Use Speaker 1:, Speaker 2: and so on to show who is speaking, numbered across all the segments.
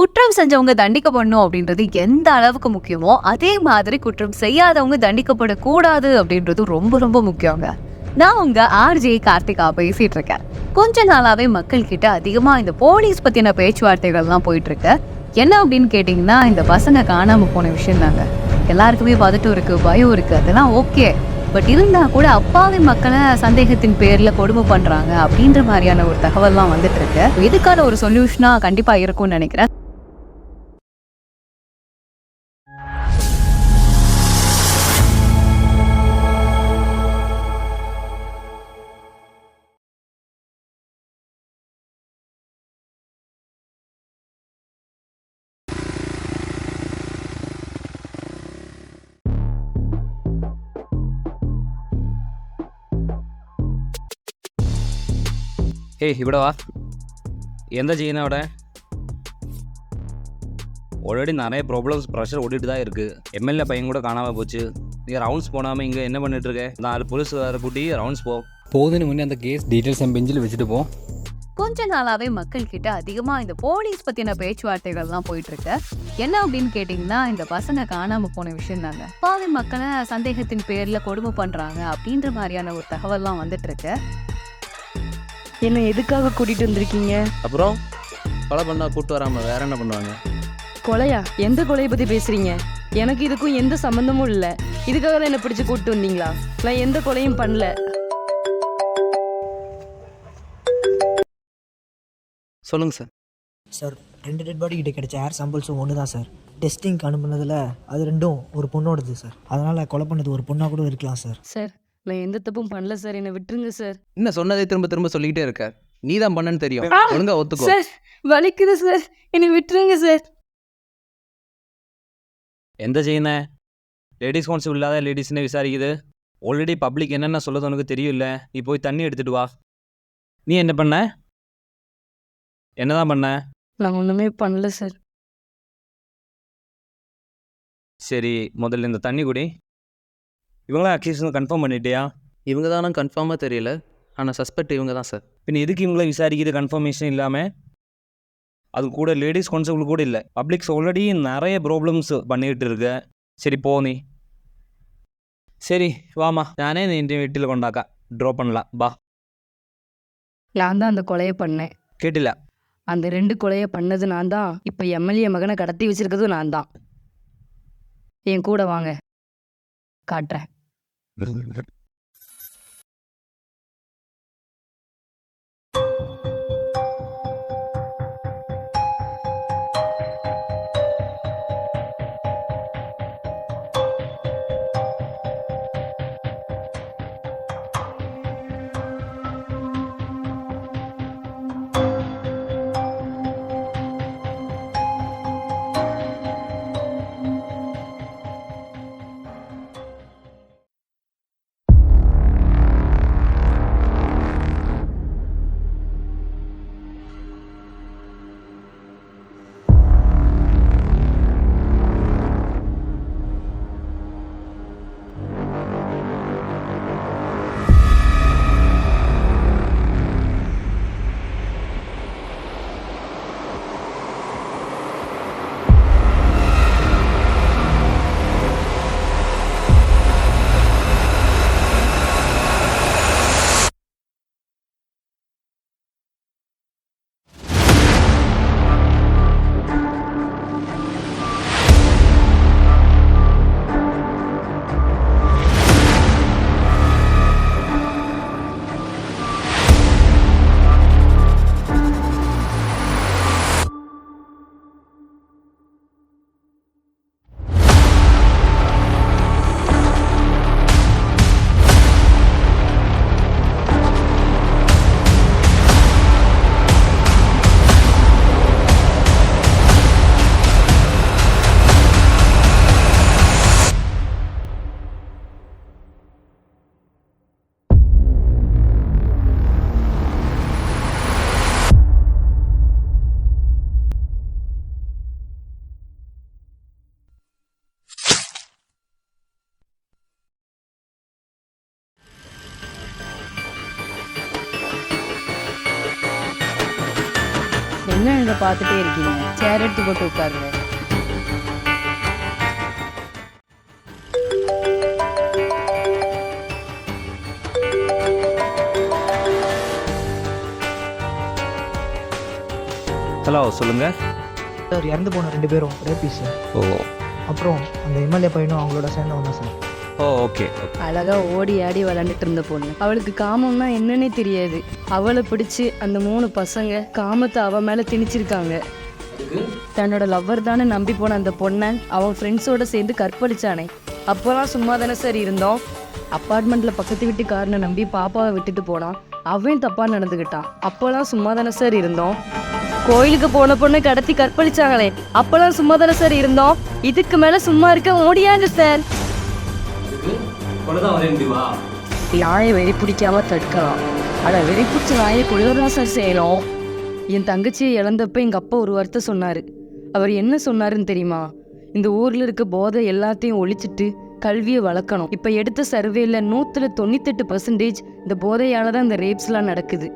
Speaker 1: குற்றம் செஞ்சவங்க தண்டிக்கப்படணும் அப்படின்றது எந்த அளவுக்கு முக்கியமோ அதே மாதிரி குற்றம் செய்யாதவங்க தண்டிக்கப்படக்கூடாது அப்படின்றது ரொம்ப ரொம்ப முக்கியங்க. நான் உங்க ஆர்ஜே கார்த்திகா பேசிட்டு இருக்கேன். கொஞ்ச நாளாவே மக்கள் கிட்ட அதிகமா இந்த போலீஸ் பத்தின பேச்சுவார்த்தைகள்லாம் போயிட்டு இருக்கு. என்ன அப்படின்னு கேட்டீங்கன்னா, இந்த பசங்க காணாம போன விஷயம் தாங்க. எல்லாருக்குமே பதட்டம் இருக்கு, பயம் இருக்கு, அதெல்லாம் ஓகே. பட் இருந்தா கூட அப்பாவி மக்களை சந்தேகத்தின் பேர்ல கொடுமை பண்றாங்க அப்படின்ற மாதிரியான ஒரு தகவல்லாம் வந்துட்டு இருக்கு. இதுக்கான ஒரு சொல்யூஷனா கண்டிப்பா இருக்கும்னு நினைக்கிறேன்.
Speaker 2: ஏய் ഇവിടെ വാ. എന്താ ചെയ്യുന്നത് അവിടെ? ஆல்ரெடி நிறைய ப்ராப்ளம்ஸ் ப்ரெஷர் ஓடிட்டு தான் இருக்குது. எம்எல்ஏ பையன் கூட காணாமல் போச்சு. நீ ரவுண்ட்ஸ் போடாமல் இங்கே என்ன பண்ணிட்டு இருக்க? 4 போலீஸ்கார கூட்டி ரவுண்ட்ஸ் போகுதுன்னு முன்னே அந்த கேஸ் டீட்டெயில்ஸ் என் பெஞ்சில் வச்சுட்டு போ.
Speaker 1: கொஞ்ச நாளாவே மக்கள் கிட்ட அதிகமா இந்த போலீஸ் பத்தின பேச்சுவார்த்தைகள்லாம் போயிட்டு இருக்கு. என்ன அப்படின்னு கேட்டீங்கன்னா, இந்த பசங்க காணாம போன விஷயம் தாங்க. பாவி மக்களை சந்தேகத்தின் பேர்ல கொடுமை பண்றாங்க அப்படின்ற மாதிரியான ஒரு தகவல்லாம் வந்துட்டு இருக்கு.
Speaker 3: என்ன எதுக்காக கூட்டிட்டு வந்திருக்கீங்க?
Speaker 2: அப்புறம் கொலை பண்ணா கூட்டு வராமல் வேற என்ன பண்ணுவாங்க?
Speaker 3: கொலையா? எந்த கொலையை பத்தி பேசுறீங்க? எனக்கு இதுக்கும் எந்த சம்பந்தமும் இல்லை. இதுக்காக தான் என்ன பிடிச்சு கூப்பிட்டு வந்தீங்களா? நான் எந்த கொலையும் பண்ணல.
Speaker 2: சொல்லுங்க சார்.
Speaker 4: சார், 2 டெட் பாடி கிட்ட கிடைச்ச ஏர் சாம்பிள்ஸும் ஒன்று தான் சார். டெஸ்டிங்க்கு அனுப்புனதில் அது 2ம் ஒரு பொண்ணோடது சார். அதனால் கொலை பண்ணது ஒரு பொண்ணாக கூட இருக்கலாம் சார்.
Speaker 3: சார், நான் எந்த தப்பும் பண்ணல சார். என்னை விட்டுருங்க சார்.
Speaker 2: என்ன சொன்னதே திரும்ப திரும்ப சொல்லிக்கிட்டே இருக்க? நீ தான் பண்ணன்னு தெரியும். ஒழுங்கா ஒத்துக்கோ.
Speaker 3: சார், வலிக்குது சார். என்னை விட்டுருங்க சார்.
Speaker 2: எந்த ചെയ്യുന്നേ? லேடிஸ் கான்ஸ்டபிள் இல்லாத லேடிஸ்னே விசாரிக்குது. ஆல்ரெடி பப்ளிக் என்னென்ன சொல்லுது உனக்கு தெரியும் இல்லை? நீ போய் தண்ணி எடுத்துட்டு வா. நீ என்ன பண்ண? என்னதான் பண்ண?
Speaker 3: நான் ஒண்ணுமே பண்ணல சார்.
Speaker 2: சரி, முதல்ல இந்த தண்ணி குடி. இவங்களாம் அக்யூஷன் கன்ஃபார்ம் பண்ணிட்டியா?
Speaker 5: இவங்க தானே கன்ஃபார்மாக தெரியல. ஆனால் சஸ்பெக்ட் இவங்க தான் சார்.
Speaker 2: பின் எதுக்கு இவங்கள விசாரிக்குது கன்ஃபர்மேஷன் இல்லாமல்? அது கூட லேடிஸ் கான்ஸ்டபிள் கூட இல்லை. பப்ளிக்ஸ் ஆல்ரெடி நிறைய ப்ராப்ளம்ஸ் பண்ணிகிட்டு இருக்க. சரி போ நீ. சரி வாமா, நானே நீ வீட்டில் கொண்டாக்கா ட்ராப் பண்ணலாம் பா.
Speaker 3: நான் தான் அந்த கொலையை பண்ணேன்.
Speaker 2: கேட்டில?
Speaker 3: அந்த 2 கொலையை பண்ணது நான் தான். இப்போ எம்எல்ஏ மகனை கடத்தி வச்சிருக்கிறது நான் தான். என் கூட வாங்க, காட்டுறேன். என்ன இங்க பார்த்துட்டே இருக்கீங்க? சேர் எடுத்து போட்டு உட்காருங்க.
Speaker 2: ஹலோ சொல்லுங்கள்.
Speaker 4: சார் இறந்து போன 2 பேரும் ரேபிஸ் சார்.
Speaker 2: ஓ
Speaker 4: அப்புறம் அந்த எம்எல்ஏ பையனும் அவங்களோட சேர்ந்தவங்க தான் சார்.
Speaker 2: ஓ ஓகே.
Speaker 3: அழகா ஓடி ஆடி விளையாண்டுட்டு இருந்த பொண்ணு. அவளுக்கு காமம்னா என்னன்னே தெரியாது. அவளை பிடிச்சு அந்த 3 பசங்க காமத்தை அவ மேல திணிச்சிருக்காங்க. தன்னோட லவ்வர் தானே நம்பி போன அந்த பொண்ணை அவன் ஃப்ரெண்ட்ஸோட சேர்ந்து கற்பழிச்சானே. அப்போலாம் சும்மா தானே சார் இருந்தோம். அப்பார்ட்மெண்ட்ல பக்கத்து வீட்டுக்காரனை நம்பி பாப்பாவை விட்டுட்டு போனான். அவன் தப்பா நடந்துக்கிட்டான். அப்போலாம் சும்மா தானே சார் இருந்தோம். கோயிலுக்கு போன பொண்ணை கடத்தி கற்பழிச்சாங்களே. அப்போலாம் சும்மா தானே சார் இருந்தோம். இதுக்கு மேல சும்மா இருக்க முடியாது சார். நாயை வெறி பிடிக்காம தடுக்கலாம். ஆனால் வெறி பிடிச்ச நாயை கொள்ளைதான் சார் செய்யணும். என் தங்கச்சியை இழந்தப்ப எங்கள் அப்பா ஒரு வார்த்தை சொன்னார். அவர் என்ன சொன்னாருன்னு தெரியுமா? இந்த ஊரில் இருக்க போதை எல்லாத்தையும் ஒழிச்சிட்டு கல்வியை வளர்க்கணும். இப்போ எடுத்த சர்வேல 198% இந்த போதையால் தான் இந்த ரேப்ஸ்லாம் நடக்குது.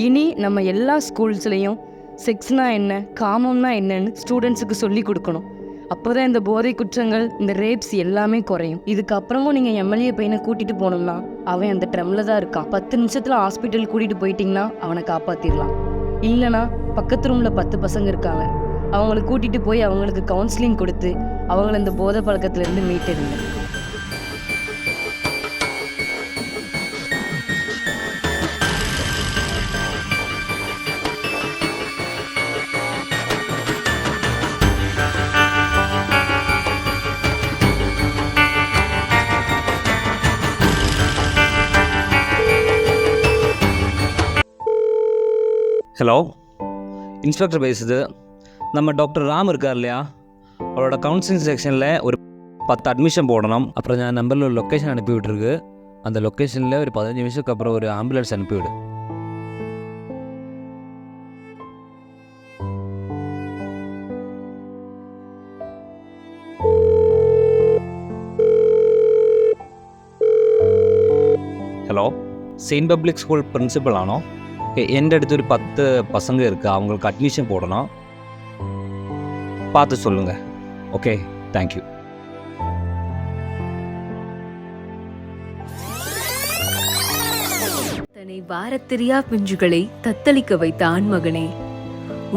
Speaker 3: இனி நம்ம எல்லா ஸ்கூல்ஸ்லேயும் செக்ஸ்னா என்ன, காமம்னா என்னன்னு ஸ்டூடெண்ட்ஸுக்கு சொல்லி கொடுக்கணும். அப்போதான் இந்த போதை குற்றங்கள், இந்த ரேப்ஸ் எல்லாமே குறையும். இதுக்கப்புறமும் நீங்கள் எம்எல்ஏ பையனை கூட்டிகிட்டு போனோம்னா அவன் அந்த ட்ரம்ல தான் இருக்கான். 10 நிமிஷத்தில் ஹாஸ்பிட்டல் கூட்டிகிட்டு போயிட்டீங்கன்னா அவனை காப்பாற்றிடலாம். இல்லைனா பக்கத்து ரூமில் 10 பசங்க இருக்காங்க, அவங்கள கூட்டிகிட்டு போய் அவங்களுக்கு கவுன்சிலிங் கொடுத்து அவங்கள இந்த போதை பழக்கத்துலேருந்து மீட்டெடுங்க.
Speaker 2: ஹலோ, இன்ஸ்பெக்டர் பேசுது. நம்ம டாக்டர் ராம் இருக்கார் இல்லையா, அவரோட கவுன்சிலிங் செக்ஷனில் ஒரு 10 அட்மிஷன் போடணும். அப்புறம் நான் நம்பரில் ஒரு லொக்கேஷன் அனுப்பி விட்டுருக்கு. அந்த லொக்கேஷனில் ஒரு 15 நிமிஷத்துக்கு அப்புறம் ஒரு ஆம்புலன்ஸ் அனுப்பிவிடு. Hello, saint public school principal ஆனோ? എൻ്റെ അടുത്ത് ഒരു 10 பசங்க இருக்குது, அவங்களுக்கு அட்மிஷன் போடணும். பார்த்து சொல்லுங்கள். Okay, thank you.
Speaker 6: தன்னை வாரத்தெரியா பிஞ்சுகளை தத்தளிக்க வைத்த ஆண்மகனே,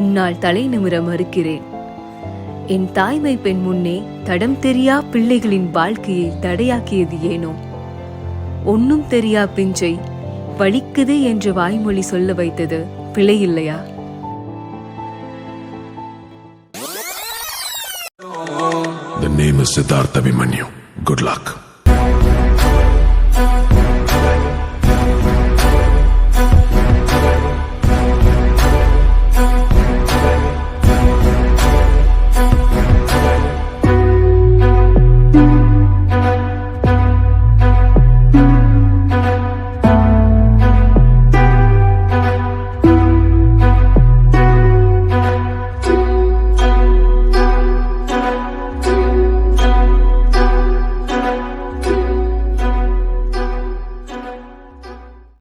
Speaker 6: உன்னால் தலை நிமிர மறுக்கிறேன். என் தாய்மை பெண் முன்னே தடம் தெரியா பிள்ளைகளின் வாழ்க்கையை தடையாக்கியது ஏனோ? ஒன்னும் தெரியா பிஞ்சை வலிக்குது என்று வாய்மொழி சொல்ல வைத்தது பிழை இல்லையா?
Speaker 7: The name is Siddharth Abhimanyu. Good luck.